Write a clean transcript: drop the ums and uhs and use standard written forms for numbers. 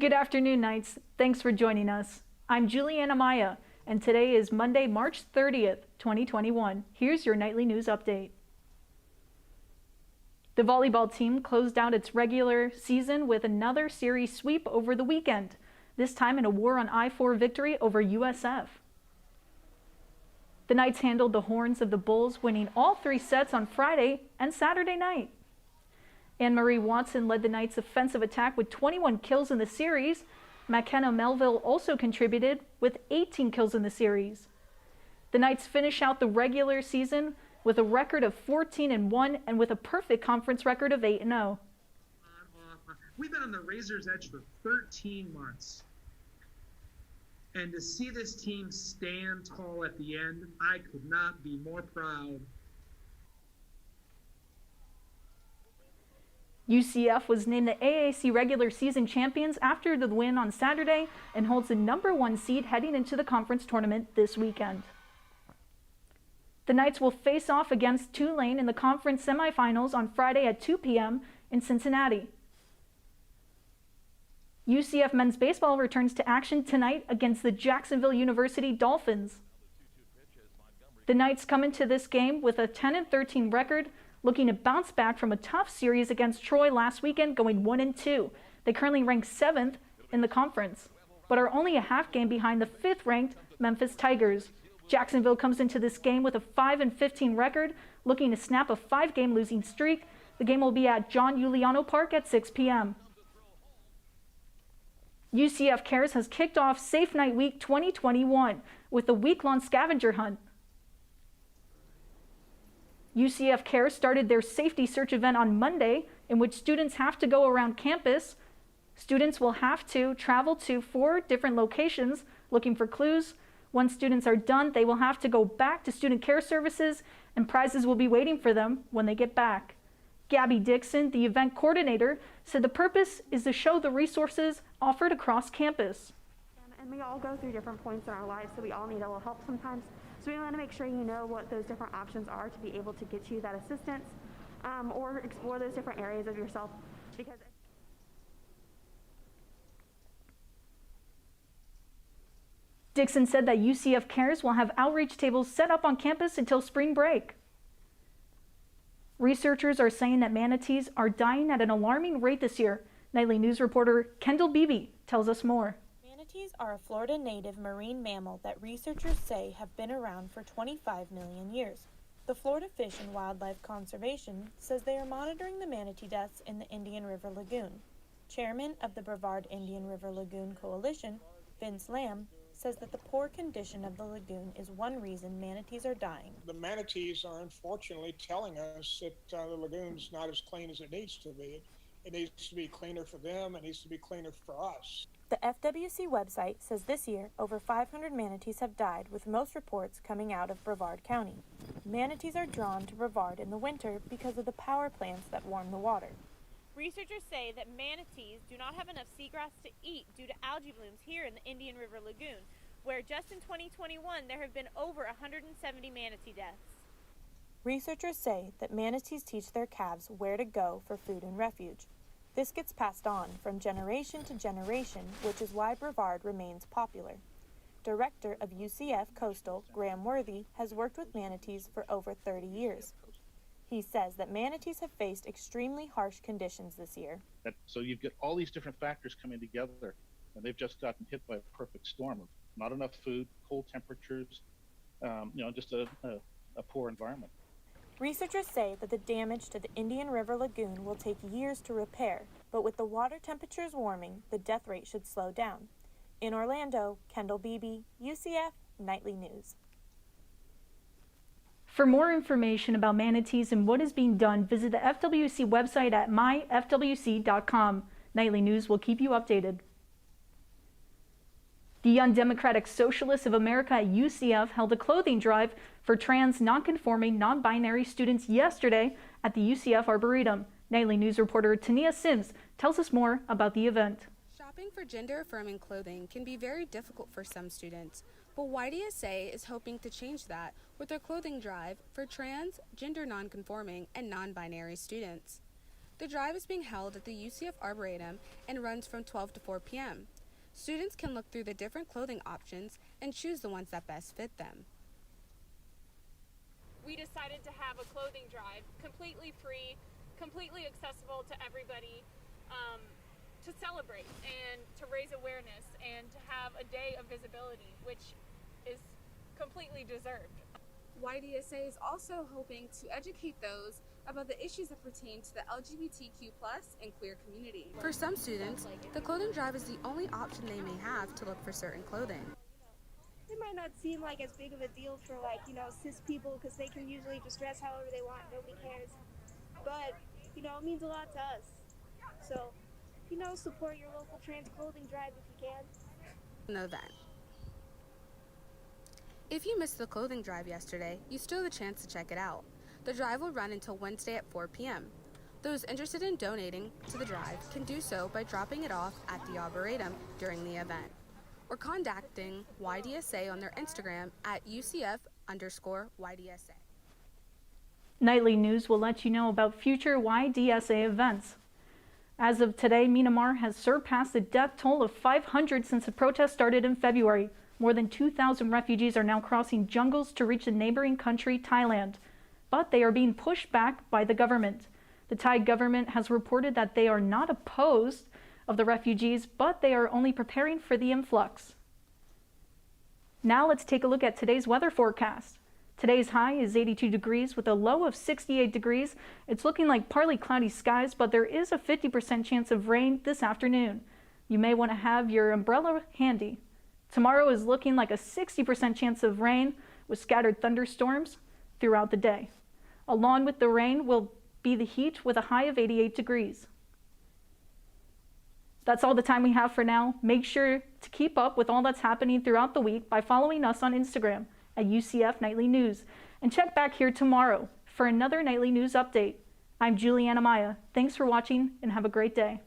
Good afternoon, Knights. Thanks for joining us. I'm Julianne Amaya, and today is Monday, March 30th, 2021. Here's your nightly news update. The volleyball team closed out its regular season with another series sweep over the weekend, this time in a War on I-4 victory over USF. The Knights handled the horns of the Bulls, winning all 3 sets on Friday and Saturday night. Anne-Marie Watson led the Knights' offensive attack with 21 kills in the series. McKenna Melville also contributed with 18 kills in the series. The Knights finish out the regular season with a record of 14-1 and with a perfect conference record of 8-0. We've been on the razor's edge for 13 months. And to see this team stand tall at the end, I could not be more proud. UCF was named the AAC regular season champions after the win on Saturday and holds the #1 seed heading into the conference tournament this weekend. The Knights will face off against Tulane in the conference semifinals on Friday at 2 p.m. in Cincinnati. UCF men's baseball returns to action tonight against the Jacksonville University Dolphins. The Knights come into this game with a 10-13 record, looking to bounce back from a tough series against Troy last weekend, going 1-2. They currently rank 7th in the conference, but are only a half game behind the 5th-ranked Memphis Tigers. Jacksonville comes into this game with a 5-15 record, looking to snap a 5-game losing streak. The game will be at John Julianne Park at 6 p.m. UCF Cares has kicked off Safe Night Week 2021 with a week-long scavenger hunt. UCF Cares started their safety search event on Monday, in which students have to go around campus. Students will have to travel to 4 different locations looking for clues. Once students are done, they will have to go back to Student Care Services, and prizes will be waiting for them when they get back. Gabby Dixon, the event coordinator, said the purpose is to show the resources offered across campus. And we all go through different points in our lives, so we all need a little help sometimes. So we want to make sure you know what those different options are to be able to get you that assistance, or explore those different areas of yourself. Because Dixon said that UCF Cares will have outreach tables set up on campus until spring break. Researchers are saying that manatees are dying at an alarming rate this year. Nightly News reporter Kendall Beebe tells us more. Manatees are a Florida native marine mammal that researchers say have been around for 25 million years. The Florida Fish and Wildlife Conservation says they are monitoring the manatee deaths in the Indian River Lagoon. Chairman of the Brevard Indian River Lagoon Coalition, Vince Lamb, says that the poor condition of the lagoon is one reason manatees are dying. The manatees are unfortunately telling us that the lagoon's not as clean as it needs to be. It needs to be cleaner for them. It needs to be cleaner for us. The FWC website says this year over 500 manatees have died, with most reports coming out of Brevard County. Manatees are drawn to Brevard in the winter because of the power plants that warm the water. Researchers say that manatees do not have enough seagrass to eat due to algae blooms here in the Indian River Lagoon, where just in 2021 there have been over 170 manatee deaths. Researchers say that manatees teach their calves where to go for food and refuge. This gets passed on from generation to generation, which is why Brevard remains popular. Director of UCF Coastal, Graham Worthy, has worked with manatees for over 30 years. He says that manatees have faced extremely harsh conditions this year. So you've got all these different factors coming together, and they've just gotten hit by a perfect storm of not enough food, cold temperatures, just a poor environment. Researchers say that the damage to the Indian River Lagoon will take years to repair, but with the water temperatures warming, the death rate should slow down. In Orlando, Kendall Beebe, UCF Nightly News. For more information about manatees and what is being done, visit the FWC website at myfwc.com. Nightly News will keep you updated. The Undemocratic Socialists of America at UCF held a clothing drive for trans, non-conforming, non-binary students yesterday at the UCF Arboretum. Nightly News reporter Tania Sims tells us more about the event. Shopping for gender-affirming clothing can be very difficult for some students, but YDSA is hoping to change that with their clothing drive for trans, gender non-conforming, and non-binary students. The drive is being held at the UCF Arboretum and runs from 12 to 4 p.m. Students can look through the different clothing options and choose the ones that best fit them. We decided to have a clothing drive, completely free, completely accessible to everybody, to celebrate and to raise awareness and to have a day of visibility, which is completely deserved. YDSA is also hoping to educate those about the issues that pertain to the LGBTQ+ and queer community. For some students, the clothing drive is the only option they may have to look for certain clothing. It might not seem like as big of a deal for cis people because they can usually just dress however they want, nobody cares. But, it means a lot to us. So, support your local trans clothing drive if you can. Know that. If you missed the clothing drive yesterday, you still have a chance to check it out. The drive will run until Wednesday at 4 p.m. Those interested in donating to the drive can do so by dropping it off at the Arboretum during the event, or contacting YDSA on their Instagram at UCF_YDSA. Nightly News will let you know about future YDSA events. As of today, Myanmar has surpassed the death toll of 500 since the protest started in February. More than 2,000 refugees are now crossing jungles to reach the neighboring country, Thailand. But they are being pushed back by the government. The Thai government has reported that they are not opposed of the refugees, but they are only preparing for the influx. Now let's take a look at today's weather forecast. Today's high is 82 degrees with a low of 68 degrees. It's looking like partly cloudy skies, but there is a 50% chance of rain this afternoon. You may want to have your umbrella handy. Tomorrow is looking like a 60% chance of rain with scattered thunderstorms throughout the day. Along with the rain will be the heat with a high of 88 degrees. That's all the time we have for now. Make sure to keep up with all that's happening throughout the week by following us on Instagram at UCF Knightly News. And check back here tomorrow for another Nightly News update. I'm Julianne Amaya. Thanks for watching and have a great day.